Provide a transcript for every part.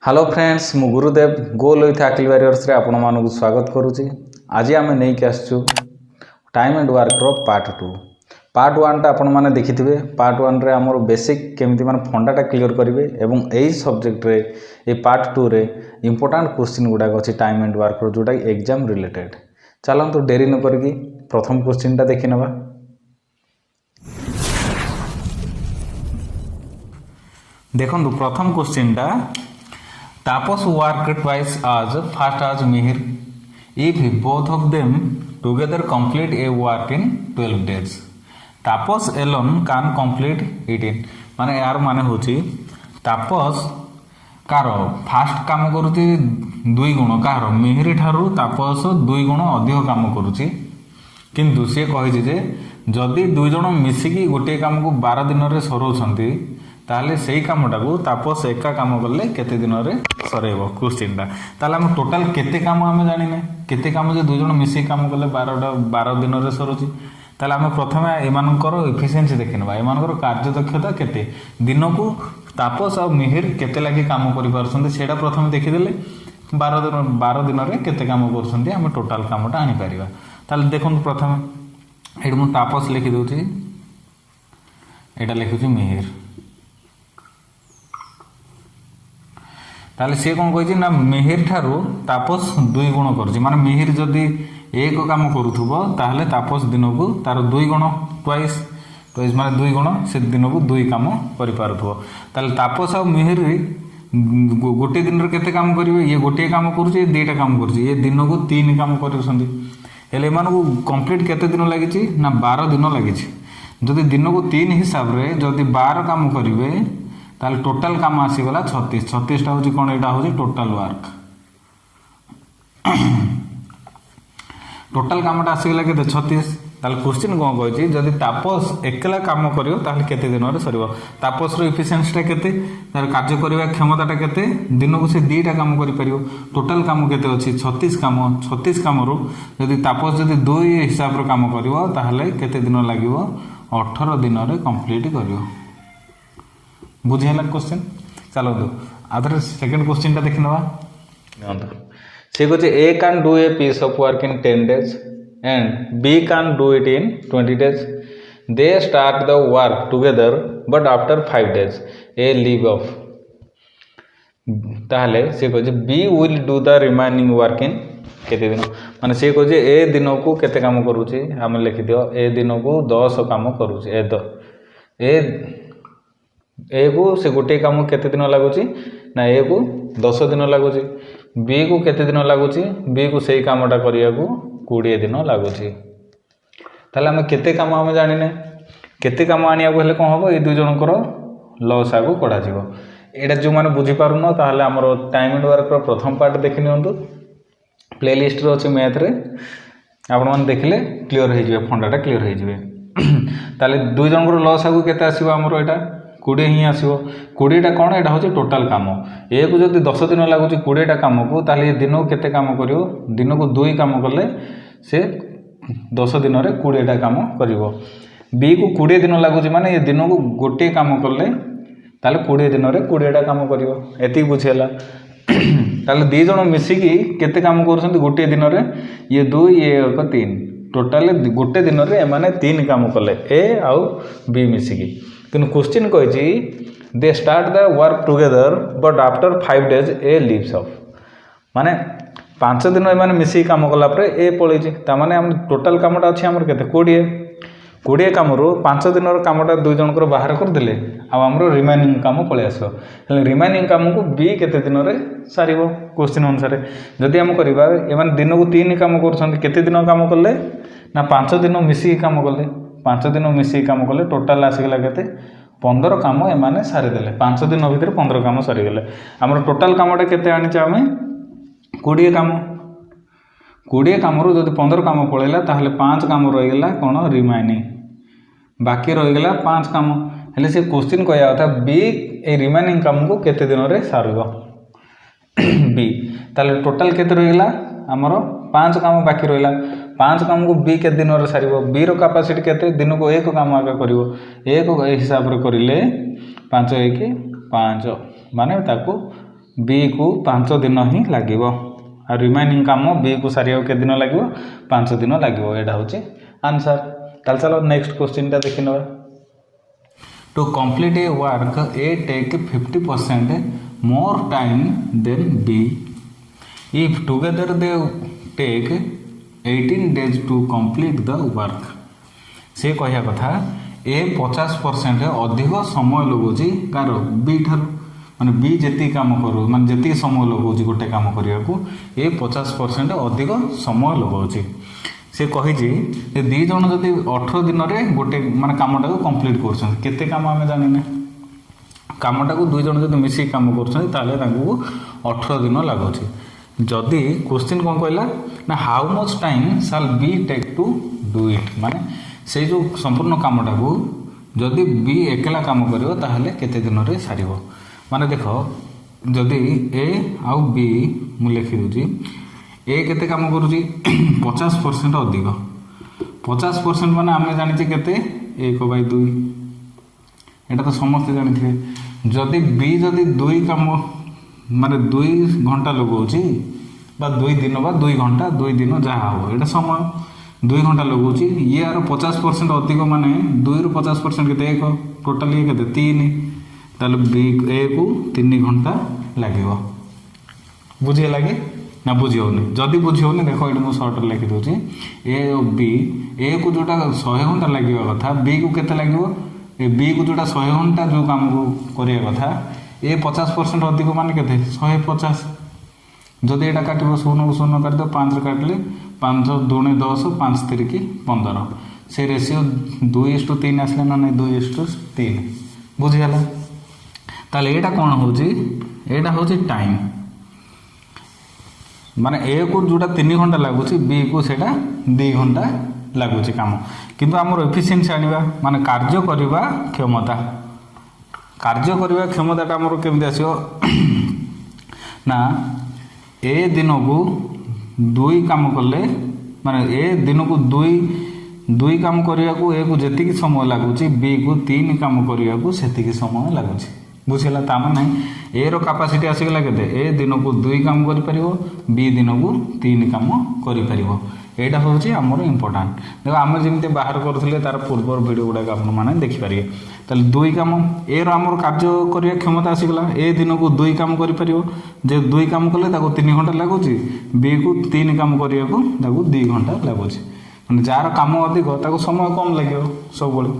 Hello friends मु गुरुदेव गोल with Aqil warriors रे आपण मानक स्वागत करुच्ची। आज आम नहीं आसचु टाइम एंड वर्क रो पार्ट 1 टा आपण माने देखिथिबे। पार्ट 1 रे हमर बेसिक केमिति मान फंडाटा क्लियर करिवे एवं एई सब्जेक्ट रे ए पार्ट 2 रे इंपोर्टेंट क्वेश्चन गुडा अछि टाइम एंड वर्क रो जोटा एग्जाम रिलेटेड। चलन तो देरी न करकी प्रथम क्वेश्चन टा देखि नबा। देखंतु प्रथम क्वेश्चन टा Tapas worked twice as fast as Mihir if both of them together complete a work in 12 days. Tapas alone can complete it in माने यार माने होची तापस कार फास्ट काम करूची 2 गुण कार मिहिर ठारू तापस 2 गुण अधिक काम करूची किंतु से कहि जे जदि 2 जण मिसिकी गोटे काम को 12 दिन रे सरोछंती ताले सेही कामटा को तापस एका काम करले केते दिन रे सरेबो क्वेश्चन टा ताले हम टोटल केते काम हम जानिने केते काम जे 2 जण मिसी काम करले 12 दिन रे सरोची ताले हम प्रथमे एमानकर एफिशिएंसी देखिनबा एमानकर कार्य दक्षता केते दिन को तापस और मिहिर केते लागि काम करि परछन्ते सेटा प्रथमे देखि देले 12 दिन रे केते काम करछन्ते हम टोटल कामटा आनि परिबा। ताले देखन प्रथमे एडमु तापस लिखि दोछि एटा लिखुछि मिहिर ताले से कौन कही ना मिहिर ठारू तापस 2 गुण कर माने मिहिर जदि एक काम करूथबो ताहले तापस दिन को तार 2 गुण ट्वाइस माने 2 गुण से दिन को 2 काम करि पारथबो ताले तापस और मिहिर गोटे दिन रे केते काम करिवे ये गोटे काम करूचे ये दुईटा काम करूचे ये दिन को 3 काम करछंती हेले मान को कंप्लीट केते दिन लागिची ना 12 दिन लागिची जदि दिन को 3 हिसाब रे जदि 12 काम करिवे ताल टोटल काम आसीगला 36 टा होची कोन एटा होची टोटल वर्क टोटल कामटा आसीगला केते 36 ताल क्वेश्चन कोन कहै जदि तापस एकला काम करियो ताल केते दिन रे सरिबो तापस रो एफिशिएंसी टा केते तार कार्य करिवा क्षमताटा केते दिन को से दुईटा काम करि परियो टोटल काम केते अछि 36 काम रो जदि तापस जदि 2 हिसाब रो काम करियो ताहले केते दिन लागिवो 18 दिन रे कंप्लीट करियो बुझेला क्वेश्चन। चलो दो आदर सेकंड क्वेश्चन टा देखि नबा से कहै A can do a piece of work in 10 days and B can do it in 20 days they start the work together but after 5 days A leave off ताहले से कहै B will do the remaining work in केते दिन माने से कहै ए दिन को केते काम करूची हम लिखि दियो ए दिन को 10 काम करूची ए को से गोटे काम केते दिन लागुची ना ए को 10 दिन लागुची बी को केते दिन लागुची बी को सेही कामटा करिया को 20 दिन लागुची ताले हम केते काम हम जानिने केते काम आनिया को हेले कोन हबो ए दुई जनकर लॉस आगु कोडा जीवो एटा जो माने बुझी पारुनो ताले हमर टाइम एंड वर्क रो प्रथम पार्ट देखि नियंतु प्लेलिस्ट रो अछि मैथ रे आपण मान देखले क्लियर हो जिवे फंडाटा क्लियर हो जिवे ताले दुई जनकर लॉस आगु केते आसीबो हमर एटा 20 ही आसो 20टा कौन यहाँ हूँ टोटाल काम ए को जब 10 दिन लगुच 20टा काम को ताले दिन को केते काम करियो दिन को 2 काम कले से 10 दिन रे 20टा काम करिवो बी को 20 दिन लगुच माने ये दिन को गोटे काम कले ताले 20 दिन रे 20टा काम करिवो एति बुझेला ताले 2 जण मिसिकी केते काम करछन्ती गोटे दिन रे ये 2 ये 3 टोटाल गोटे दिन रे माने 3 काम कले ए आउ बी मिसिकी किन क्वेश्चन कहि दे start the work together but after 5 days A leaves of माने 5 दिन माने मिसी काम कला पर ए पळै ता माने हम टोटल कामटा अछि हमर केते 20 काम रो 5 दिन रो कामटा 2 जनकर बाहर कर देले आ हमरो रिमेनिंग काम पळे आसो हेले रिमेनिंग काम को बी केते दिन रे सारिबो क्वेश्चन अनुसार जदि हम करबा ए माने दिन को 3 काम करछन केते दिन काम करले ना 5 दिन मिसी काम करले 5 दिन मिसी काम कले टोटाल आसीगला केते 15 काम एमाने सारी देले 5 दिन भीतर 15 काम सारी गेले हमर टोटाल कामटा केते आनिचा हमें 20 काम रो जदि 15 काम पळेला ताहले 5 काम रहि गेला कोन रिमेनिंग बाकी रहि गेला 5 काम हेले से क्वेश्चन कहया था बी ए रिमेनिंग काम को केते दिन रे सारबो बी ताले टोटाल केते रहि गेला हमर 5 काम बाकी रहिला 5 काम को बी के दिन रे सारिबो बी रो कैपेसिटी केते दिन को एक काम आगे करिवो एक हिसाब रे करिले 5 1 5 माने ताको बी को 5 दिन ही लगे और रिमेनिंग काम बी को सारे के दिन लगे 5 दिन लगे यहाँ हूँ आंसर। ताल चलो नेक्स्ट क्वेश्चन टा देखि नवा। To complete a work A take 50% more time than B if together they take 18 days to complete the work. से कहया कथा ए 50% अधिक समय लगुच कार बी ठार माने बी जेती काम करू माने जेती समय लगुच गोटे काम करने को ए 50% अधिक समय लगुच। से कही दी जन जदि 18 दिन में गोटे माने कामटा को कंप्लीट कर केते काम आम जाने कामटा को दुई जन जब मिसिक काम कर 18 दिन लगुच। जदि क्वेश्चन कौन कहला ना how much time shall be take to do it माने से जो संपूर्ण कामटा को जदि बी एकला काम करिवो ताहले केते दिन रे सारिवो। माने देखो जदि ए आउ बी मु लिखि दूची ए केते काम करूची 50% अधिक 50% माने आमे जानिचे केते 1/2 एटा तो समस्त जानिथे। जदि बी जदि 2 काम माने 2 घंटा लगौची बा 2 दिन बा 2 घंटा 2 दिन जहाँ हो एटा समय 2 घंटा लगौची ये आर 50% अधिक माने 2 रु 50% केते 1 टोटल ये केते 3 ताले बी ए को 3 घंटा लागिवो। बुझे लागे ना बुझी होनी जदि बुझी होनी देखो ये सर्ट लिखि दूची ए और बी ए को जोटा 100 घंटा लगे कथा बी को केते लागिवो बी को जोटा 100 घंटा जो काम को करिया कथा ए 50% अधिक माने केते 150 जदि एटा काटिबो 0 को 0 काट दो 5 काटले 5 2 10 5 3 की 15 से रेशियो 2:3 आसले ना नहीं 2:3 बुझिगला। ताले एटा कोन होची एटा होची टाइम माने ए को जोटा 3 घंटा लगुच बी को सेटा 2 घंटा लगुच काम किंतु आमर एफिशिएंसी आनिबा माने कार्य करिबा क्षमता आमर केमति आसियो ना ए दिन को 2 काम कले माने ए दिन को 2 काम करिया को ए को जेतिकी समय लगुच बी को 3 काम करिया को सेतिकी समय लगुच। बुझेगा ता माने ए रो कैपेसिटी आसीगला केते ए दिन को 2 काम करि परिवो बी दिन को 3 काम करि परिवो। एटा होची हमर इंपोर्टेंट देखो आम जमी बाहर करूँ तार पूर्व वीडियो गुड़ाक आपने देखिपारे ताले 2 काम ए रो आमर कार्य करिया क्षमता आसीगला ए दिन को 2 काम करि परिवो जे 2 काम कले ताको 3 घंटा लगुच बी को 3 काम करिया को ताको 2 घंटा लगुच माने जार काम अधिक ताको समय कम लगे सब बळे।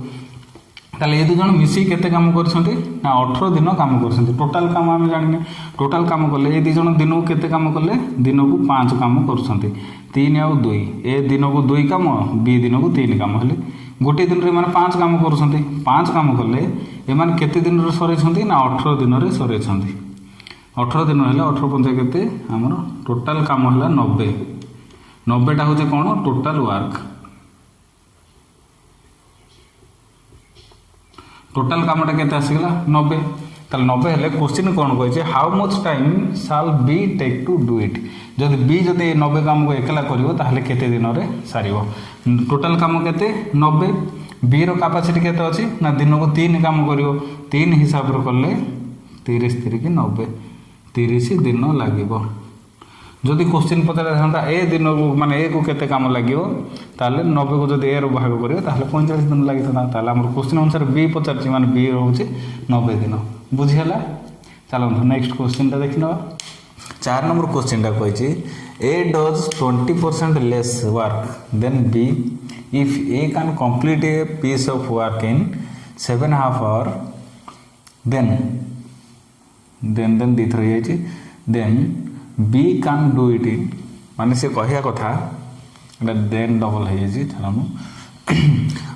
ताले ये 2 जन मिसी केते काम करछन्ते ना 18 दिन काम करछन्ते टोटल काम आम जानिने टोटल काम कले ए 2 जन दिन को केते काम कले दिन को 5 काम करछन्ते 3 और 2 ए दिन को 2 काम बी दिन को 3 काम हेले गोटे दिन रे माने 5 काम करछन्ते 5 काम कले ए माने केते दिन रे सरे छन्ते ना 18 दिन रे सरे छन्ते 18 दिन हेले 18 पंजा केते हमर टोटल काम हला 90 टा होजे कोन टोटल वर्क टोटल कामटा केते आसीगला 90 ताले 90 हेले क्वेश्चन कोन कहै how much time shall be take to do it जदि बी जदि 90 काम को एकला करिवो ताहले केते दिन रे सारिवो टोटल काम केते 90 बी रो कैपेसिटी केते अछि ना दिन को 3 काम करिवो 3 हिसाब रो करले 30 3 की 90 30 दिन लागिवो। जदि क्वेश्चन पचार था ए दिन को माने ए को केते काम लागिवो ताले 90 को जदि ए रो भाग करियो ताले 45 दिन लागि था ताले हमर क्वेश्चन अनुसार बी पचार माने बी होची 90 दिन बुझिहला। चलो नेक्स्ट क्वेश्चन ता देखिनो 4 नंबर क्वेश्चन ता कहै A does 20% less work then B if A can complete a piece of work in 7.5 hour then the three है then B can do it in माने से कहया कथा देन डबल है चलो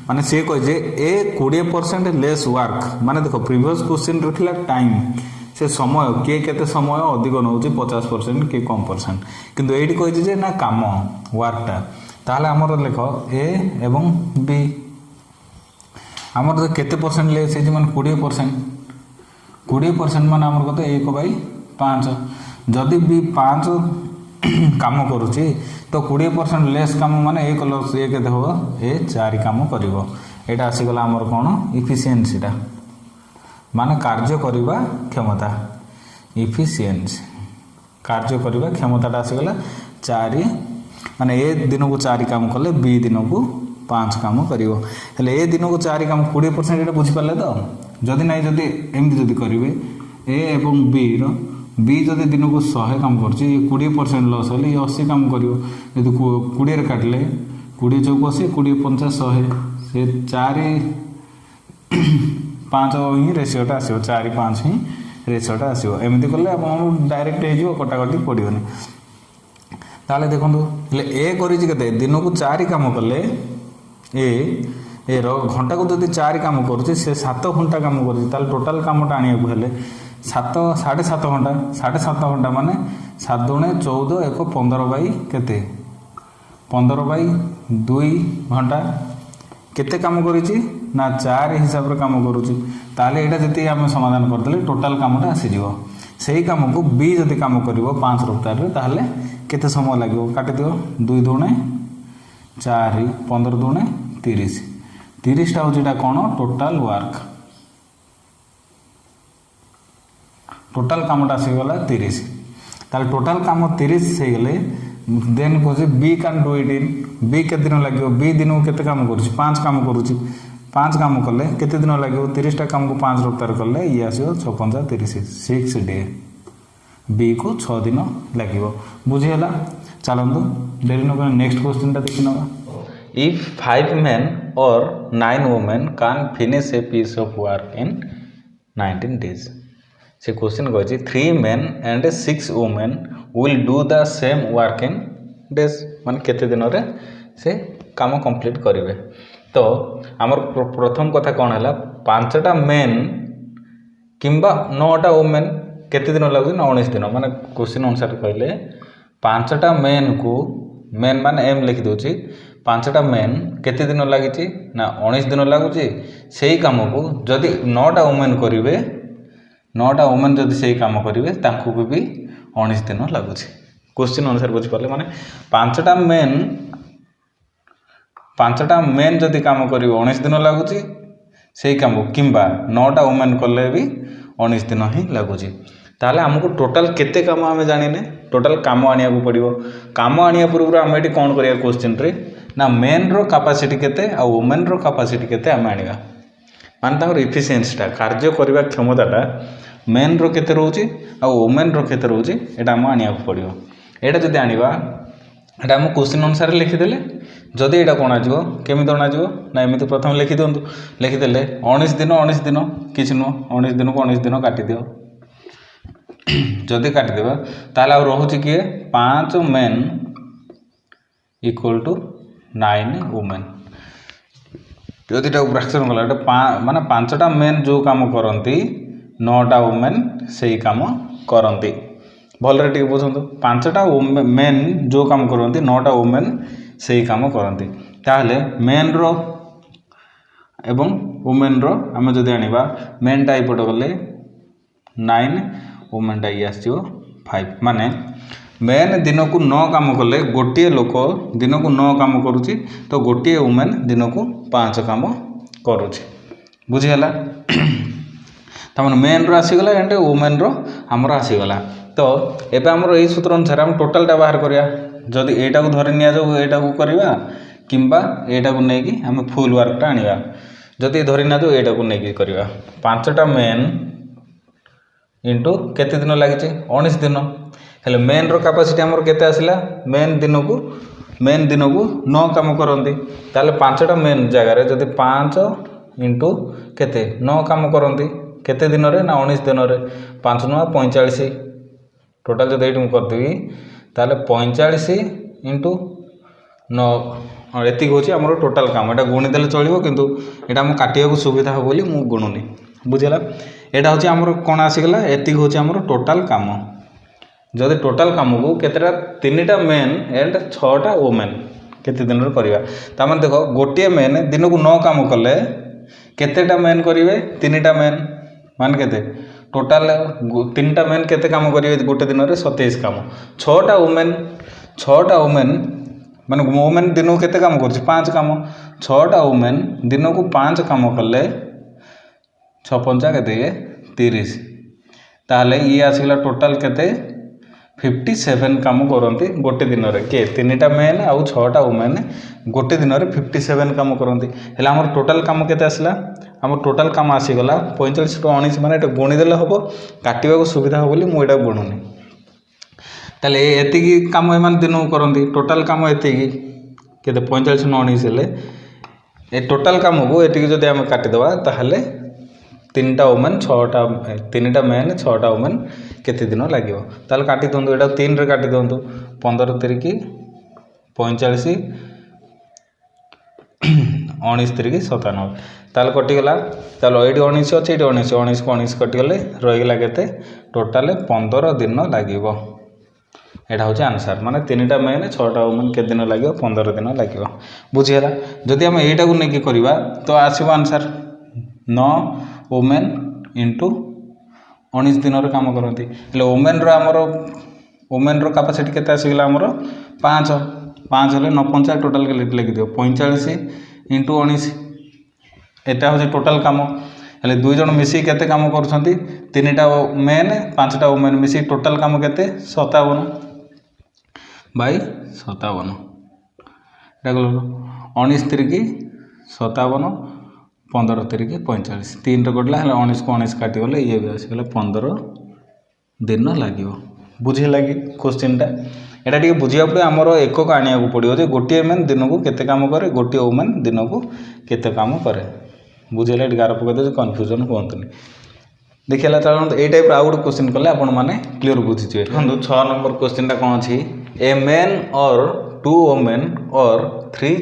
माने से कहे ए 20% लेस वर्क माने देखो प्रीवियस क्वेश्चन रखला टाइम से समय किए केते समय अधिक नौची 50% कि कम परसेंट किंतु एठी कहि जे ना काम वर्कटा ताले हमर लेख ए एवं बी हमर केते परसेंट लेस है माने 20% माने हमर कते 1/5 जदि बी 5 काम करुची तो 20% लेस काम माने 1 लस 1 केते हो ए 4 काम करिवो एटा आसीगला हमर कोन इफिशिएंसीटा माने कार्य करिबा क्षमता इफिशिएंसी कार्य करवा क्षमताटा आसीगला 4 माने ए दिन को 4 काम कले बी दिन को 5 काम करिवो हेले ए दिन को 4 काम 20% एटा बुझी पाले तो जदि नाही जदि एमती जदि करिवे ए एवं बी रो बी जदि दिन को 100 काम करछि 20% लॉस होले 80 काम करिवो यदि 20 रे काटले 20 चौक 80 20 50 100 से 4 5 ही रेशियोटा आसीबो 4 5 ही रेशियोटा आसीबो एमती करले आपण डायरेक्ट हे जिवो कटाकटी पड़िबोनी ताले देखंतु ले ए करिछि केते दिन को 4 काम करले ए रो घंटा को जदि 4 काम करूछि से 7 घंटा काम करूछि ताले टोटल कामटा आनिया को हेले 7 7.5 घंटा 7.5 घंटा माने 7 दुणे 14 1 15 बाई केते 15 बाई 2 घंटा केते काम करिछि ना 4 हिसाब रे काम करूछि ताले एटा जति हम समाधान करतले टोटल कामटा आसी जिवो सेही काम को बी जति काम करिवो 5 सप्ताह रे ताले केते समय लागिवो काटि दियो 2 दुणे 4 15 दुणे 30 30 टा होजिटा कोन टोटल वर्क टोटल कामटा आसी गला 30 ताले टोटल काम 30 से गेले देन कोजे B can do it in B के दिन लागियो बी दिन को केते काम करूछि 5 काम करूछि 5 काम करले केते दिन लागियो 30 टा काम को 5 सप्ताह करले ये आसियो 56 30 6 डे बी को 6 दिन लागियो बुझी हला चलंदु देरी न कर नेक्स्ट क्वेश्चन ता देखि नबा if 5 men or 9 women can finish a piece of work in 19 days से question कहछि 3 men and 6 women will do the same work in days माने केते दिन रे से काम कंप्लीट करिवे तो हमर प्रथम कथा कोन हला 5टा मेन किंबा 9टा वुमेन केते दिन लागु 19 दिन माने क्वेश्चन अनुसार कहले 5टा मेन को मेन माने एम लिखि दोछि 5टा मेन केते दिन लागिछि ना 19 दिन लागुछि सेही काम को जदि 9टा वुमेन करिवे 9टा वुमेन जदि सेही काम करिवे तांको भी 19 दिन लागुछि क्वेश्चन अनुसार बुझि पाले माने 5टा मेन जदि काम करिवे 19 दिन लागुछि सेही काम किंबा 9टा वुमेन करले भी 19 दिन ही लागुछि ताले हमको टोटल केते काम हमें जानिने टोटल काम आनिया को पड़िबो काम आनिया पूर्व हम एटी कोन करिया क्वेश्चन रे ना मेन रो कैपेसिटी केते आ वुमेन रो कैपेसिटी केते हम आनिबा मान तांकर एफिशिएंसी ता कार्य करबा क्षमताटा मेन रो केते रहउची आ वुमेन रो केते रहउची एटा हम आनिया को पड़िबो एटा जदि आनिबा एटा हम क्वेश्चन अनुसार लिखि देले जदि एटा कोन आजिबो केमिति कोन आजिबो ना एमिति प्रथम लिखि दोंतु लिखि देले 19 दिन किछ नो 19 दिन को 19 दिन काटि दियो जदि काटि देबा ताले आ रहउची कि 5 मेन इक्वल टू 9 वुमेन जदि टा फ्रैक्शन गला माने 5टा मेन जो काम करंती 9टा वुमेन सेही काम करंती भल रे टिक बुझंतु 5टा मेन जो काम करंती 9टा वुमेन सेही काम करंती ताले मेन रो एवं वुमेन रो हम जदि आनिबा मेन टा इपट गले 9 वुमेन टा आसीयो 5 माने मेन दिन को 9 काम कले गोटे लोक दिन को 9 काम करुची तो गोटे वुमेन दिन को 5 काम करुची बुझीगला तमन मेन रो आसीगला एंड वुमेन रो हमर आसीगला तो एबे हमर एई सूत्र अनुसार हम टोटल टा बाहर करिया जदि एटा को धरि निया जाऊ एटा को करबा किंबा एटा को नेकी हम फुल वर्क टा आनिबा जदि धरि ना जाऊ एटा को नेकी करबा 5टा मेन इनटू केते दिन लागिचे 19 दिन हेले मेन रो कैपेसिटी हमर केते आसिला मेन दिन को 9 काम करंती ताले 5टा मेन जगह रे जदि 5 इनटू केते 9 काम करंती केते दिन रे ना 19 दिन रे 5 9 45 टोटल जदि एटू कर देबी ताले 45 इनटू 9 एति होची हमर टोटल काम एटा गुणी देले चलिबो किंतु एटा हम काटिया को सुविधा हो बोली मु गुणुनी बुझिला एटा होची हमर कोन आसी गेला एति होची हमर टोटल काम जदि टोटल काम को केतेटा 3टा मेन एंड 6टा वुमेन केते दिन रे करबा त माने देखो गोटे मेन दिन को 9 काम करले केतेटा मेन करिवे 3टा मेन मान केते टोटल 3टा मेन केते काम करिवे गोटे दिन रे 27 काम 6टा वुमेन माने वुमेन दिन को केते काम करछि 5 काम 6टा वुमेन दिन को 5 काम करले 6 5 केते 30 ताहले ये आसगला टोटाल केते 57 काम करती गोटे दिन में किए 3टा मेन आउ 6टा वुमेन गोटे दिन में 57 काम करती है। आम टोटाल काम केते आसला आम टोटाल काम आसीगला 45 टू 19 माने गुणीदेले हम काटा सुविधा हो मुझे गुणुनी ताले एति काम एम दिन को करती टोटाल काम एति के 45 टू 19 हेले ए टोटाल काम को ये जब आम काटिदेवा ताहले 3टा वुमेन 6टा 3टा मेन 6टा वुमेन केते दिन लगे ताल काटी दिंतु यहाँ 3 रे काटी दिंतु 15 तिरिकी 45 19 तिरिकी 97 ताल कटिगला चलो ये 19 अच्छे ये 19 19 को 19 कटिगले रहीगला केते टोटाल 15 दिन लगे यहाँ हूँ आंसर माने 3टा मेन 6टा वुमेन के दिन लगे 15 दिन लगे बुझीगला जदि आम यहीटा को लेकिन करवा तो आसो आंसर 9 वुमेन इंटू 19 दिन काम करती वुमेन आमर वुमेन कैपेसिटी केते आसीगला आमर 5 5 हेल्ले 9 5 टोटाल लिखिदिव 45 इंटू 19 एटा हूँ टोटाल काम हेल्ले 2 जन मिसिक केते काम करुँच 3टा मेन 5टा वुमेन मिसिक टोटाल काम केते 57 बाई 57 19 तिरिकी 57 15 तिरिकी 45 3 रे कटला 19 को 19 काटिगले ये भी आसीगला 15 दिन लगे बुझे लगे क्वेश्चनटा यहाँ टे बुझा पड़े आमर एकक आने पड़ो जे गोटे मेन दिन को केते काम करे गोटे वुमेन दिन को केते काम करे बुझेगा ये गार पकड़ कन्फ्यूजन कहतुनि देखिए चलो ये टाइप आउ गोटे क्वेश्चन कले आपण मैंने क्लीयर बुझीजे देखो 6 नंबर क्वेश्चनटा कौन अच्छी ए मैन और 2 वुमेन और 3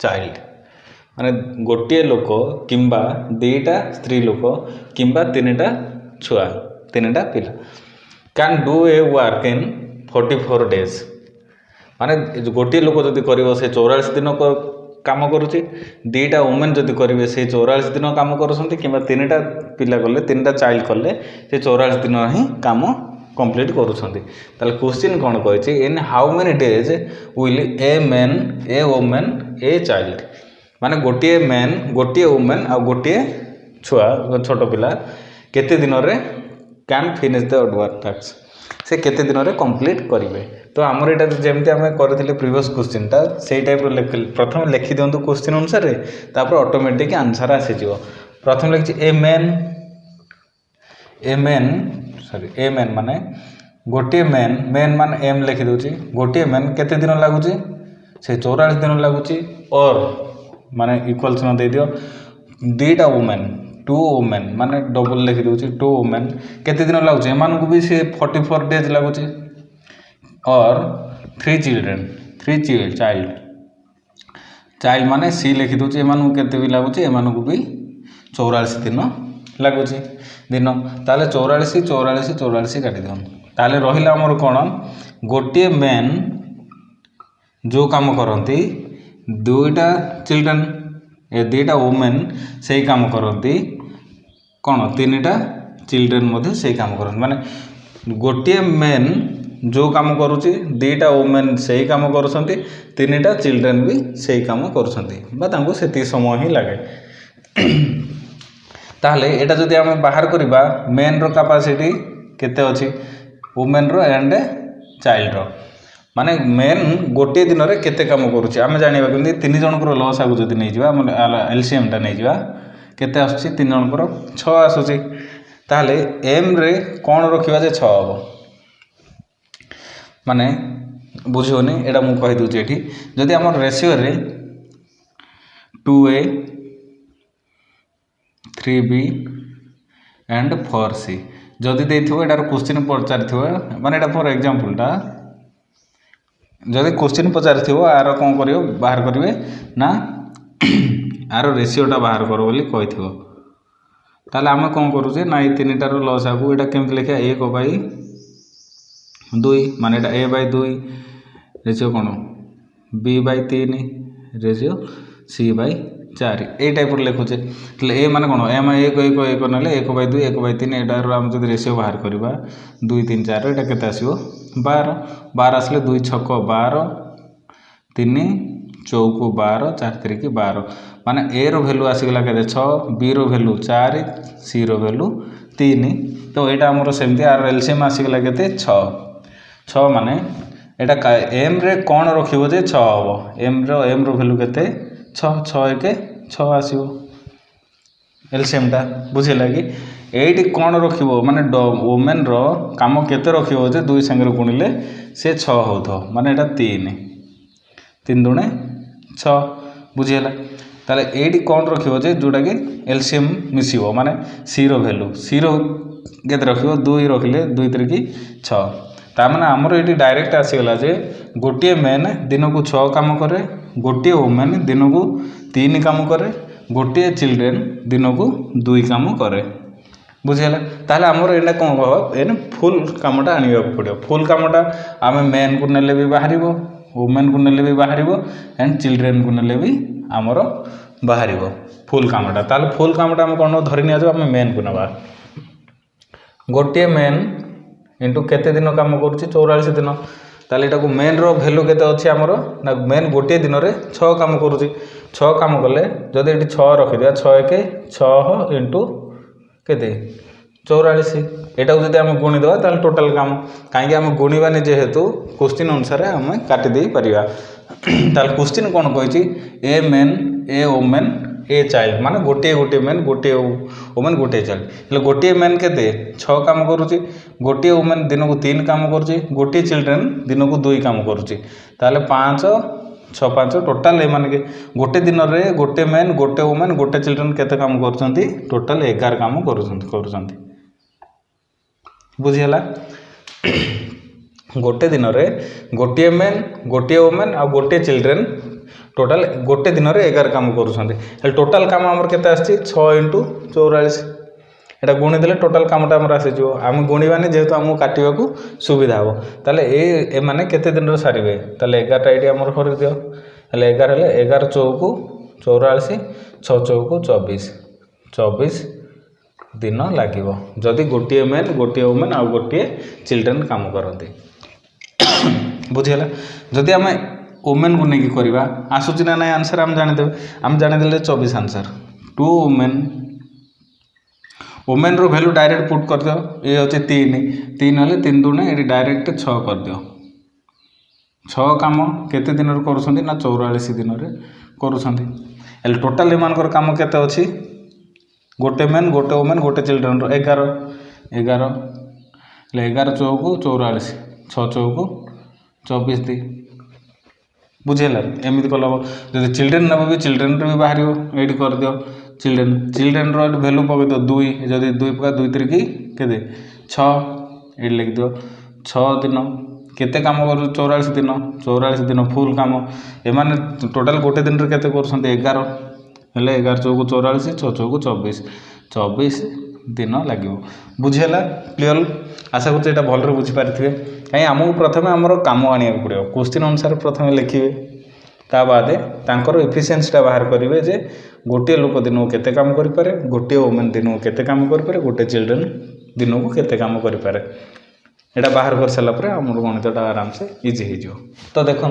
चाइल्ड माने गोटे लोक किंबा 2टा स्त्री लोक किंबा 3टा छुआ 3टा पिला can do A work in 44 days माने गोटे लोक जदि कर से 44 दिन काम करुच्ची 2टा वुमेन जदि करेंगे से 44 दिन काम करुँच कि 3टा पिला कले 3टा चाइल्ड कले से 44 दिन ही काम कंप्लीट करुँच क्वेश्चन कौन कही in how many days will a man A women a child माने गोटे मैन गोटे वुमेन आ गोटे छुआ छोट पिला केते दिन रे can finish the work task से केते दिन रे कंप्लीट करेंगे तो आमर यहाँ जमी आम करें प्रिवियस क्वेश्चनटा से टाइप प्रथम लिखि दिंतु क्वेश्चन अनुसार तापर ऑटोमेटिक आंसर आसीज प्रथम लिखी ए मैन माने गोटे मैन मान एम लिखि दूची गोटे मैन केते दिन लगुच से 44 दिन लगुच और माने इक्वल चिन्ह दे दियो 2टा वुमेन 2 वुमेन माने डबल लिखि दूची 2 वुमेन केते दिन लगुच एमान को भी से 44 डेज लगुच और 3 चिल्ड्रेन 3 चाइल्ड माने सी लिखि दूची एमान को केते भी लगुच एमान को भी 44 दिन लगुच दिन ताले 44 44 44 काटी दियन ताले रहिला हमर कोन गोटे मैन जो काम करती 2टा चिल्ड्रेन ए 2टा वुमेन से काम करती कौन 3टा चिल्ड्रेन मध्य से काम करती माने गोटे मैन जो काम करुच्ची 2टा वुमेन से काम करुँच 3टा चिल्ड्रेन भी से काम करुँच से समय ही लगे ताहले एटा जदि आम बाहर करवा मेन रो कैपेसिटी केते अछि वुमेन रो एंड चाइल्ड रो माने मेन गोटे दिन रे केते काम करुछि आमे जानिबा केमति 3 जन को लॉस आगु जदि नै जिबा एलसीएम टा नै जिबा केते आसुछि 3 जन को 6 आसुछि ताहले एम रे कोन रखिबा जे 6 हबो माने बुझियोनी एटा मु कहि दुछि एठी जदि हमर रेशियो रे 2a 3b एंड 4c जदि देथिबो एटार क्वेश्चन पचारिथिबो माने एटा फॉर एग्जांपल टा जदि क्वेश्चन पचारिथिबो आरो कोन करियो बाहर करिवे ना आरो रेशियोटा बाहर करो बोली कहिथिबो ताले आमे कोन करूजे ना ए तीनटार लॉस आगु एटा केमति लिखिया 1/2 माने एटा a/2 रेशियो कोन b/3 रेशियो c/4 ए टाइप लिखुचे ए माने कोन एम 1 1 1 नले 1/2 1/3 एटार हम जदि रेशियो बाहर करबा 2 3 4 एटा केते आसीबो 12 12 आसले 2 6 12 3 चौक 12 4 3 12 माने ए रो वैल्यू आसीगला केते 6 बी रो वैल्यू 4 सी रो वैल्यू 3 तो यहाँ आमर सेमती आर एलसीएम आसीगला केते 6 माने एटा एम रे कौन रखिबो जे 6 हबो एम रो वैल्यू केते 6 1 6 आसीबो एलसीएम टा बुझिला कि एटी कौन रखिबो माने वुमेन रो काम केते रखिबो जे 2 संगे गुणिले से 6 होथो माने एटा 3 दुणे 6 बुझिला ताले एटी कौन रखिबो जे जोटा कि एलसीएम मिसिबो माने सी रो वैल्यू सी रो केते रखिबो 2 रखिले 2 3 की 6 ता माने हमर एटी डायरेक्ट आसीगला जे गोटिए मेन दिन को 6 काम करे गोटिए वुमेन दिन को 3 काम करे गोटिए चिल्ड्रेन दिन को 2 काम करे बुझेला ताले हमर एटा कोन हो एने फुल कामटा आनिबा पड़ियो फुल कामटा आमे मेन को नेले भी बाहरिबो वुमेन को नेले भी बाहरिबो एंड चिल्ड्रेन को नेले भी हमर बाहरिबो फुल कामटा ताले फुल कामटा हम कोन धरि निया जो हम मेन को नबा गोटिए मेन इंटू केते दिन काम करूची 44 दिन ताले एटा को मेन रो वैल्यू केते अछि हमरो ना मेन गोटिए दिन रे 6 काम करूची 6 काम करले जदि एटी 6 रखि दिया 6 1 6 इंटू केते 44 एटा को जदि हम गुणी देबा ताले टोटल काम काहे हम गुणीबानी जेहेतु क्वेश्चन अनुसार हम काटि देई परिबा ताले क्वेश्चन कोन कहैची a men a women a child माने गोटे मेन गोटे वुमेन गोटे चाइल्ड એટલે गोटे मेन केते 6 काम करूची गोटे वुमेन दिन को 3 काम करूची गोटे चिल्ड्रेन दिन को 2 काम करूची ताले 5 6 5 टोटल ए माने के गोटे दिन रे गोटे मेन गोटे वुमेन गोटे चिल्ड्रेन केते काम करूचंती टोटल 11 काम करूचंती बुझियला गोटे दिन रे गोटे मेन गोटे वुमेन आ गोटे चिल्ड्रेन टोटल गोटे दिन रे 11 काम करूछंती टोटल काम हमर केते आछि 6 इंटू 44 एटा गुणी देले टोटल कामटा हमर आसी जो हम गुणीबानी जेहेतु हमहु काटिबा को सुविधा हो ताले ए माने केते दिन रे सारिबे ताले 11 टा आइडिया हमर कर दियो ताले 11 ले 11 चौकु 84 6 चौकु 24 दिन लागिवो जदि गोटिए मेन गोटिए वुमेन आ गोटिए चिल्ड्रेन काम करते बुझियला जदि हमें वुमेन को नहीं करवा आसूची ना नहीं आंसर हम जानीदे 24 आंसर 2 वुमेन रो वैल्यू डायरेक्ट पुट कर दियो ये होचे 3 हेले 3 दुने ये डायरेक्ट 6 कर दियो 6 काम केते दिन रे करूछंती ना 44 दिन रे करूछंती एल टोटल एमानकर काम केते अछि गोटे मेन गोटे वुमेन गोटे चिल्ड्रेन रो 11 ले 11 चौकु 44 6 चौकु 24 दी बुझेला एमिति कल जब चिल्ड्रेन नब भी चिल्ड्रेन भी बाहर ये कर दियो चिल्ड्रेन रो वैल्यू पके दो 2 जदि 2 पका 2 3 की केते 6 ये लिख दियो 6 दिन केते काम कर 44 दिन फुल काम ए माने टोटल गोटे दिन रे केते करछन्ते 11 हेले 11 चौकु 44 6 चौकु 24 दिन लागिवो बुझेला क्लियर आशा करते एटा भल रे बुझी पारिथिबे कहीं आमको प्रथम आमर काम आनिया पड़ो क्वेश्चन अनुसार प्रथम लिखिए ता बादे तांकर एफिशिएंसीटा बाहर करेंगे जे गोटे लोक दिन को केते काम करि पारे गोटे वुमेन दिन को केते काम करि पारे गोटे चिल्ड्रेन दिन को केते काम करि पारे एटा बाहर कर सारा पर आम गणितटा आराम से इजी हो तो देखो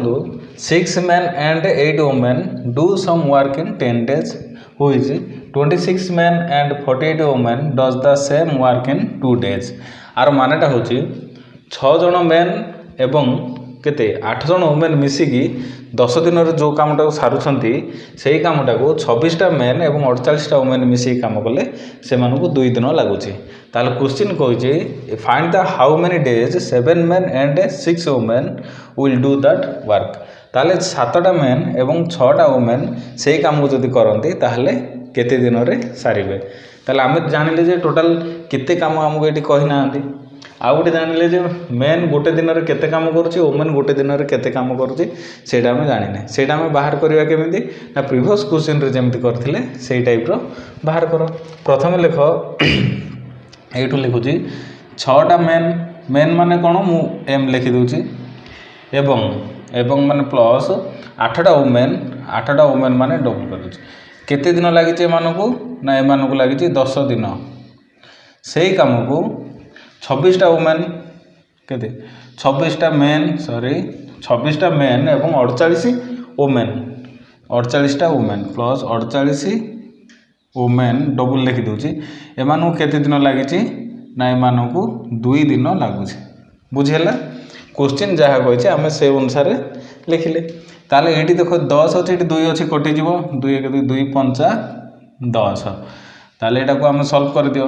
6 men and 8 women do some work in 10 days which 26 men and 48 women does the same work in 2 days are मानेटा होची 6 जन मेन एवं केते 8 जन वुमेन मिसिकी 10 दिन रे जो कामटा सारुछंती सेही कामटा को 26टा मेन एवं 48टा वुमेन मिसिकी काम कले से मानको 2 दिन लागुची ताले क्वेश्चन कहूची find the how many days 7 men and 6 women will do that work ताले 7टा मेन एवं 6टा वुमेन सेही काम को जदी करंती ताले केते दिन रे सारिबे ताले आमे जानिले जे टोटल केते काम हमको एटी कहि नांती आ गोटे जानिले जे मेन गोटे दिन रे केते काम करूची वुमेन गोटे दिन रे केते काम करूची सेटा हम जानिने सेटा हम बाहर करबा केमिति ना प्रीवियस क्वेश्चन रे जेमिति करथिले सेही टाइप रो बाहर करो प्रथम लेख एटू लिखुची 6टा मेन माने कोन मु एम लिखि दोची एवं माने प्लस 8टा वुमेन माने डबल कर दोची केते दिन लागिचे मानको ना ए मानको लागिचे 10 दिन सेही काम को 26टा वुमेन केते 26टा मेन एवं 48 वुमेन 48टा वुमेन प्लस 48 ओमेन डबल लिखि दूची एमानू केते दिन लागिची ना एमानू 2 दिन लगुच बुझीगला क्वेश्चन जहाँ कही आम से अनुसार लिखिले ताले ये देख 10 अच्छे ये 2 अच्छी कटिज 2 1 2 2 5 10 ताले एटा को आम सॉल्व कर दियो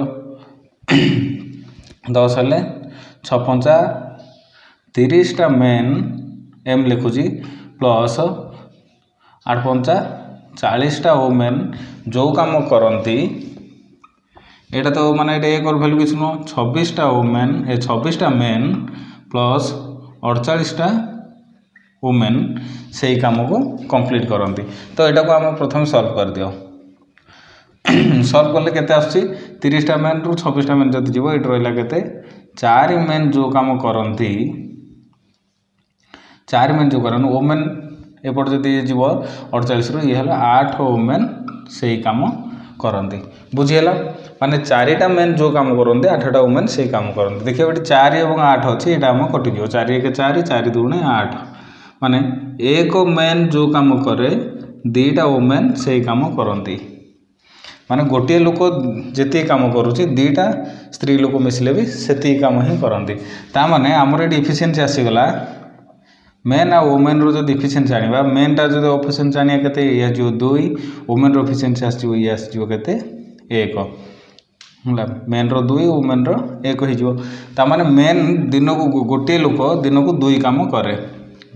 10 हेले 6 5 30 टा मेन एम लिखुची प्लस 8 5 40 टा ओमेन जो काम करती एटा तो माने एटा एक और वैल्यू किछ नो 26 टा ओमेन 26 टा मेन प्लस 48 टा वुमेन से ही काम को कंप्लीट करती तो यहाँ को आम प्रथम सॉल्व कर दियो सॉल्व कले केते आसुची 30 टा मेन रु 26 टा मेन जदि जीवो एट रहिला केते 4 मेन जो काम करती 4 मेन जो करन वुमेन एपट जदि जीवो 48 रु ये हला 8 वुमेन से ही काम करती बुझीगला माने 4टा मेन जो काम करते 8टा वुमेन से काम करते देखिए ये 4 और 8 अच्छे यहाँ आम कटिज 4 1 4 4 2 8 माने एक मेन जो काम करे 2टा वुमेन से काम करती माने गोटे लोक जी काम करुच्ची 2टा स्त्री लोक मिसिले भी से काम ही करती ताने आमर ये इफिशिएंसी आसीगला मेन आ वुमेन रो जो इफिशिएंसी आनिबा मेन टा जो इफिशिएंसी आनिया केते ये जो 2 वुमेन रो इफिशिएंसी आसीजो ये आसीजो केते 1 होला मेन रो 2 वुमेन रो 1 हो जिवो ता माने मेन दिन को गोटे लोक दिन को 2 काम करे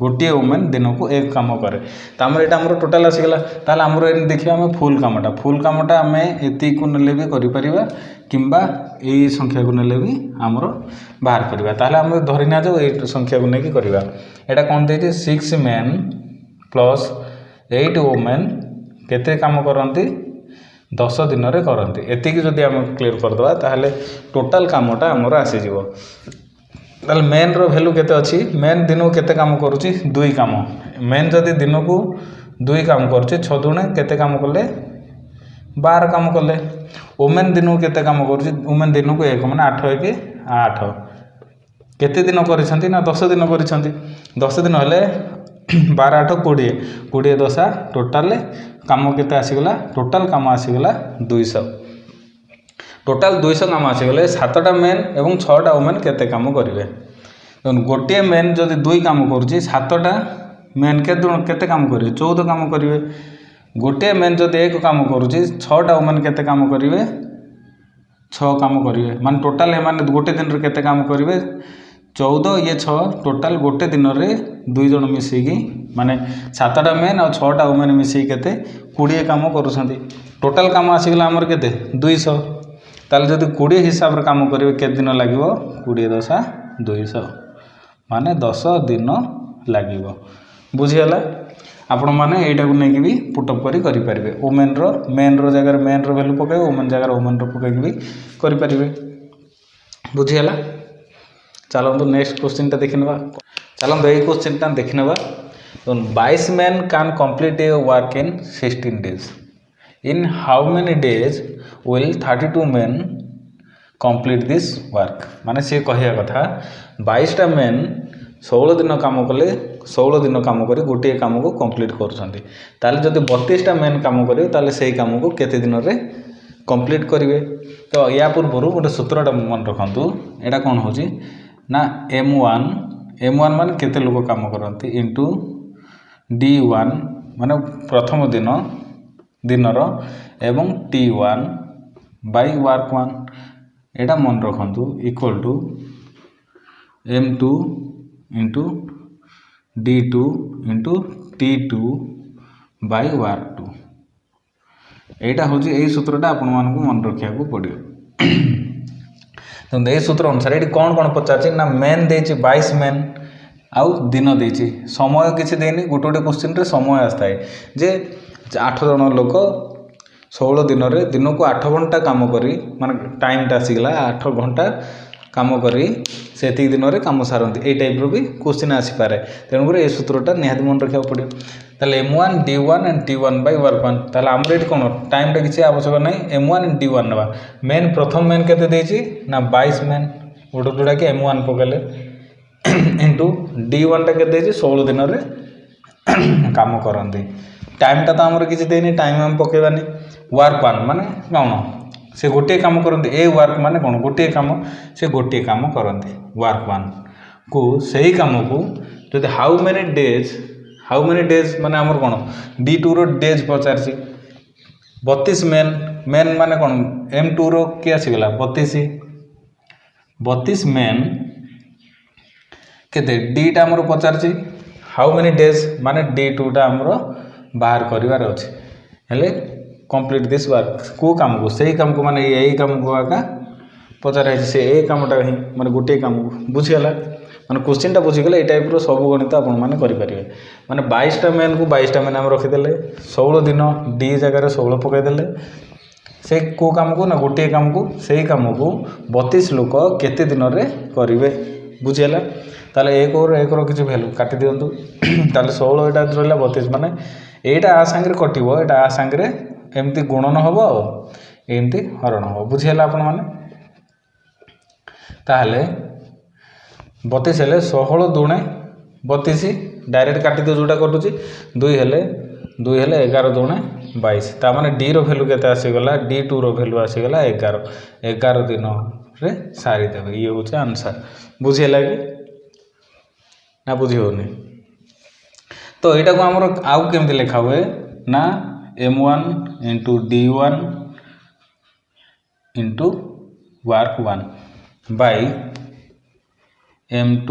गोटे वुमेन दिन को 1 काम करे तामर एटा हमर टोटल आसीगला ताले हमर एन देखिबा हम फुल कामटा आम एति को नेले भी करि परिबा किंबा ए संख्या को नेले भी हमर बाहर करबा ताले हम धरिना जो ए संख्या को नेकी करबा एटा कोन देछि 6 मेन प्लस 8 वुमेन केते काम करंती 10 दिन रे करंती एतिकी जदि हम क्लियर कर दवा ताले टोटल कामटा हमर आसी जिवो ताले मेन रो वैल्यू केते अछि मेन दिन को केते काम करूची 2 काम मेन जदि दिन को 2 काम करूची 6 दुणे केते काम करले 12 काम करले वुमेन दिन को केते काम करूची वुमेन दिन को 1 माने 8 1 8 केते दिन करिसंती ना 10 दिन करिसंती 10 दिन हेले 12 8 20 20 10 टोटल काम केते आसीगला टोटल काम आसीगला 200 टोटल 200 काम आसीगले 7टा मेन एवं 6टा वुमेन केते काम करिवे गोटे मेन जदि 2 काम करूची 7टा मेन केते काम करिवे 14 काम करिवे गोटे मेन जदि 1 काम करूची 6टा वुमेन केते काम करिवे 6 काम करिवे माने टोटल ए माने गोटे दिन रे केते काम करिवे 14 ये 6 टोटल गोटे दिन रे 2 जन मिसेगी माने 7टा मेन और 6टा वुमेन मिसेगी केते 20 काम करूछंती टोटल काम आसीगला हमर केते 200 ताले जदि 20 हिसाब रे काम करिवे केते दिन लागिवो 20 10 200 माने 10 दिन लागिवो बुझियला आपण माने एटा को नेकी भी पुटअप करि परिबे वुमेन रो मेन रो जगह मेन रो वैल्यू पके वुमेन जगह वुमेन रो पके भी करि परिबे बुझियला चलो नेक्स्ट क्वेश्चन टा देखिनबा चलो ए क्वेश्चन टा देखिनबा 22 men can complete a work in 16 days in how many days will 32 men complete this work माने से कहिया कथा 22 टा मेन 16 दिन काम कले 16 दिन काम करी गोटे काम को कंप्लीट करछंती ताले जदि 32 टा मेन काम करिवे ताले सेही काम को केते दिन रे कंप्लीट करिवे तो या पूर्व गोटे सूत्रटा मन रखंतु एटा कोन होची ना m1 मान केते लोक काम करंती इनटू d1 माने प्रथम दिनर एवं t1 बाय वर्क 1 एटा मन रखंतु equal to m2 into d2 into t2 by work 2 एटा होची एई सूत्रटा आपन मान को मन रखिया को पड़ियो तो ये सूत्र अनुसार ये कौन कौन पचार ना मेन देछि 22 मेन आउ दिन देछि समय किसी देनी गोटे गोटे क्वेश्चन रे समय आस्ता है जे 8 जन लोक 16 दिन रे दिन को 8 घंटा काम करी माने टाइम टा आसीगला 8 घंटा काम करी से दिन रे काम सारंती ए टाइप रो भी क्वेश्चन आसी पारे तेणु कर ए सूत्रटा निहाती मन रखिया पड़ियो ताले m1 d1 and t1 by work 1 ताले हमर एट कोन टाइम टा किछि आवश्यक नै m1 एंड d1 नबा मेन प्रथम मेन केते देछि ना 22 मेन ओडो जोडा के m1 पकले इनटू d1 टा केते देछि 16 दिन रे काम करंती टाइम टा तो हमर किछि देनी टाइम हम पकेबानी वर्क वन माने कौन से गोटे काम करते ए वर्क माने कौन गोटे काम से गोटे काम करते वर्क वन को सही काम को जो हाउ मेनी डेज माने आमर कौन D2 रो डेज पचार 32 मेन माने कौन M2 रो कि आसीगला 32 मेन केते डीटा आमर पचार हाउ मेनी डेज माने D2 टा आमर बाहर करिवार अछि हेले कंप्लीट दिस वर्क को काम को सही काम को माने यही काम को आका पचार है से ए कामटा ही माने गोटे काम को बुझिगला माने क्वेश्चन टा बुझिगले ए टाइप रो सब गणित आपण माने करि परिबे माने 22 टा मेन को 22 टा मेन हम रखि देले 16 दिन डी जगह रे 16 पकाई देले से को काम को ना गोटे काम को सही काम को 32 लोक केते दिन रे करिवे बुझिगला ताले एक और एक रो किछ वैल्यू काटि दियंतु ताले 16 एटा रहला 32 माने एटा आ संगे कटिवो एटा आ संगे एमती गुणन हबो एमती हरण हबो बुझिगला आपण माने ताहले 32 हेले 16 दुणे 32 डायरेक्ट काटि दियो जोटा कटुची 2 हेले 11 दुणे 22 ता माने डी रो वैल्यू केते आसी गला D2 रो वैल्यू आसी गला 11 दिन रे सारी देबे ये होचे आंसर बुझियला कि ना बुझी होनी तो एटा को हमर आउ केमते लिखा हुए ना M1 into D1 into work 1 by M2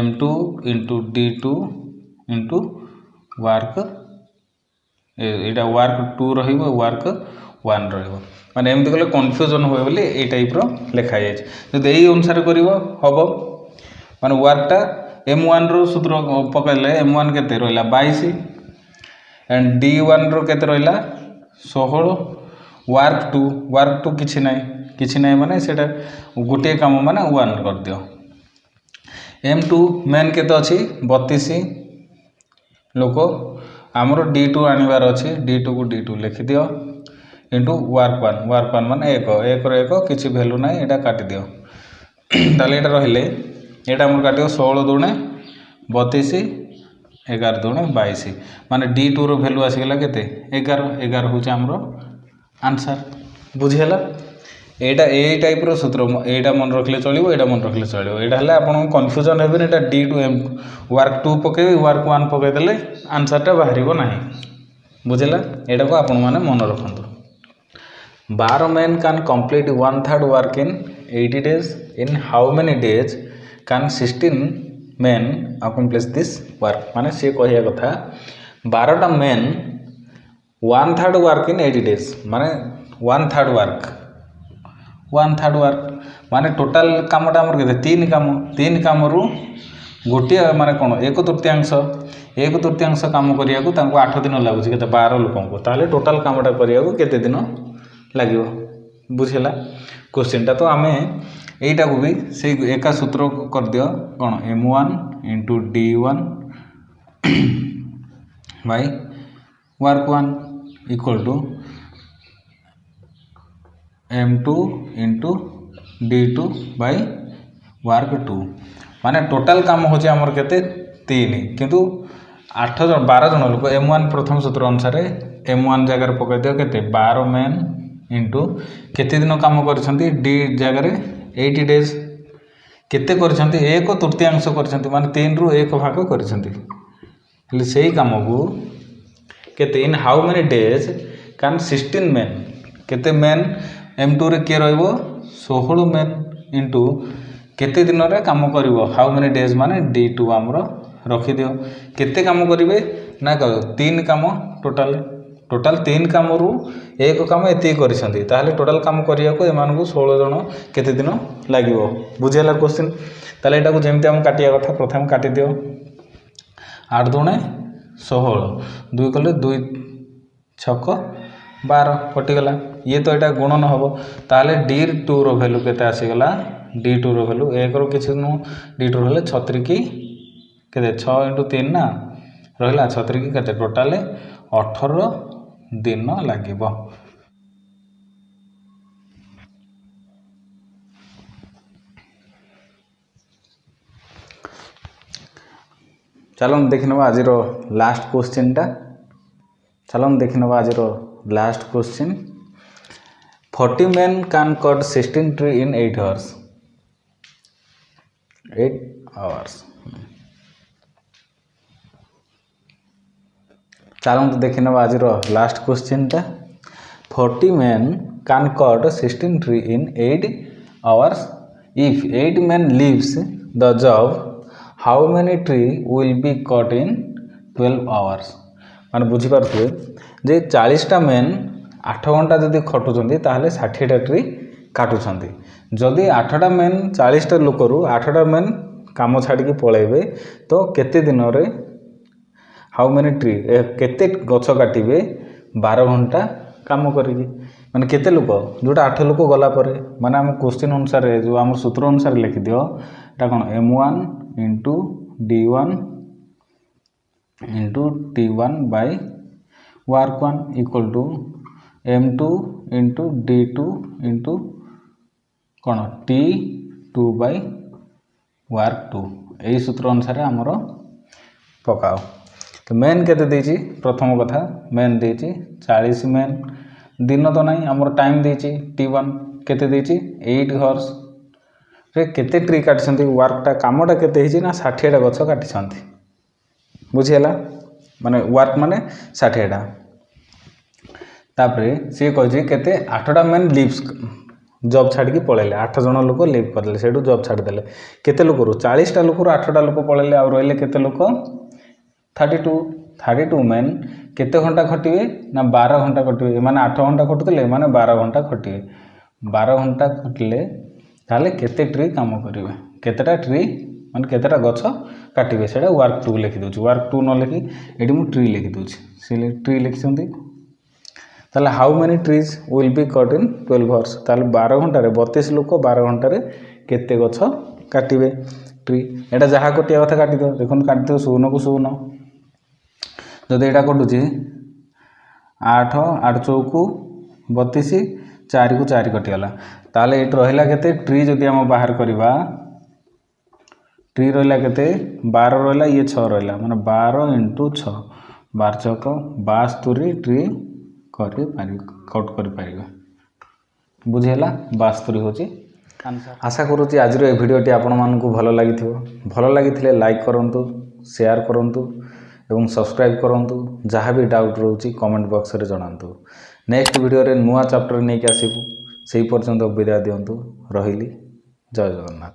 into D2 into work Etah work 2 रहिबो वर्क 1 रहिबो माने एमते कले कन्फ्यूजन होय बोली ए टाइप रो लिखा जाय जदि एई अनुसार करिवो हबो माने वर्कटा M1 रो सूत्र पकड़ले M1 केते रहला 22 एंड D1 रो केते रहला 16 वर्क 2 किछि नै माने सेटा गोटे काम माने 1 कर दियो M2 मेन केते अछि 32 लोक हमरो D2 आनिबार अछि D2 को D2 लिखि दियो इनटू वर्क 1 माने 1 रो 1 किछि वैल्यू नै एटा काटि दियो ताले एटा रहिले एटा हमर काटियो 16 दुणे 32 11 दुणे 22 माने D2 रो वैल्यू आसी गेला केते 11 होचे हमरो आंसर बुझियला एटा ए टाइप रो सूत्र एटा मन रखले चलिबो एटा मन रखले चलिबो एटा हले आपन कन्फ्यूजन हेबे एटा D2 M वर्क 2 पके वर्क 1 पके देले आंसर टा बाहरिबो नाही बुझियला एटा को आपन माने मन रखंतु 12 men can complete 1/3 work in 80 days in how many days can 16 men accomplish this work माने से कहिया कथा 12 टा men 1/3 work in 80 days माने 1/3 वर्क माने टोटल कामटा हमर केते 3 काम रु गोटे माने कोन 1/3 काम करिया को तांको 8 दिन लागु केते 12 लोकन को ताले टोटल कामटा करिया को केते दिन लागियो बुझिला क्वेश्चन टा तो आमे एटा को भी से एका सूत्र कर दियो कोन M1 into D1 by work 1 equal to M2 into D2 by work 2 माने टोटल काम होचे हमर केते 3 किंतु 8 जन 12 जन लोक M1 प्रथम सूत्र अनुसार M1 जगह पकय दियो केते 12 मेन इंटू केते दिन काम करछंती D जगह रे 80 डेज केते करछंती 1/3 करछंती माने 3 रु 1 भाग करछंती ले सेही काम को केते in how many days can 16 main केते मेन M2 रे के रहइबो 16 मेन इंटू केते दिन रे काम करिवो हाउ मेनी डेज माने D2 हमरो रखि दियो केते काम करिवे ना 3 काम टोटल 3 काम रु एक काम एति करिसंती ताले टोटल काम करिया को एमान को 16 जण केते दिन लागिवो बुझेला क्वेश्चन ताले एटा को जेमते हम काटिया कथा प्रथम काटि दियो 8 दुणे 16 2 कले 2 6 12 कटि गला ये तो एटा गुणन हबो ताले D2 रो वैल्यू केते आसी गला D2 रो वैल्यू 1 रो किछ नु D2 रहले 36 की केते 6 * 3 ना रहला 36 की केते टोटल 18 दिन लागिबो चलो देखिनबा आज रो लास्ट क्वेश्चन टा चलो हम देखने आज last question 40 men can cut 16 tree in 8 hours 8 hours। चलो तो देखने आज लास्ट क्वेश्चन टा 40 men can cut 16 tree in 8 hours if 8 men leaves the job how many tree will be cut in 12 hours। मान बुझीपारे जे 40टा मेन 8 घंटा जदि खटुंट ताहले 60टा tree काटुंट जदि 8टा मेन 40टा लोकर 8टा मेन काम छाड़ी पलैबे तो केते दिन रे हाउ मेनी ट्री केते गछ काटिबे 12 घंटा काम करिकी माने केते लोक जोटा 8 लोक गला परे माने हम क्वेश्चन अनुसार जो हम सूत्र अनुसार लिखि दियो एटा कोन m1 * d1 * t1 by work 1 equal to m2 * d2 * कौन t2 by work 2 यही सूत्र अनुसार आमर पकाओ। तो मेन केते देछि प्रथम कथा मेन देछि 40 मेन दिन तो नहीं आमर टाइम देछि t1 केते देछि 8 hours रे केते ट्री काटिसंती वर्कटा कामटा केते हिछि ना 60टा गछ काटिसंती बुझिला माने वर्क माने 60टा तापरे सी कहि केते 8टा मेन लीव्स जॉब छाड़ी की पळेले 8 जण लोक लीव करले सेडू जॉब छाड़ी देले केते लोक 40टा लोक 8टा लोक पळेले आ रहले केते लोक 32 मेन केते घंटा खटिवे ना 12 घंटा खटिवे माने 8 घंटा खटुतले माने 12 घंटा खटिवे 12 घंटा खटिले ताले केते ट्री काम करिवे केतेटा ट्री माने केतेटा गछ काटिवे सेडा वर्क 2 लिखि दोछि वर्क 2 न लिखि एडी मु ट्री लिखि दोछि से ट्री लिखिसंती ताले how many trees will be cut in 12 hours ताले 12 घंटा रे 32 लोक 12 घंटा रे केते गछ काटिवे ट्री एटा जहा कटिया कथा काटि दो देखन काटि दो 0 को 0 जदि एटा कटुची 8 8 चौकु 32 4 को 4 कटिगला ताले एट रहिला केते ट्री जदि हम बाहर करबा ट्री रहिला केते 12 रहिला ये 6 रहिला माने 12 * 6 12 चौक 72 ट्री करि पारि कट करि पारिबा बुझेला 72 होची आंसर। आशा करूची आज रो वीडियोटी आपण मानकु भलो लागिथिले लाइक करंतु शेयर करंतु एवं सब्सक्राइब करंतु जहाँ भी डाउट रोची कमेंट बॉक्स रे जणांतु नेक्स्ट वीडियो रे नुआ चैप्टर नै के आसीबु सेही पर्यंत विदाय दियंतु रहिली जय जगन्नाथ।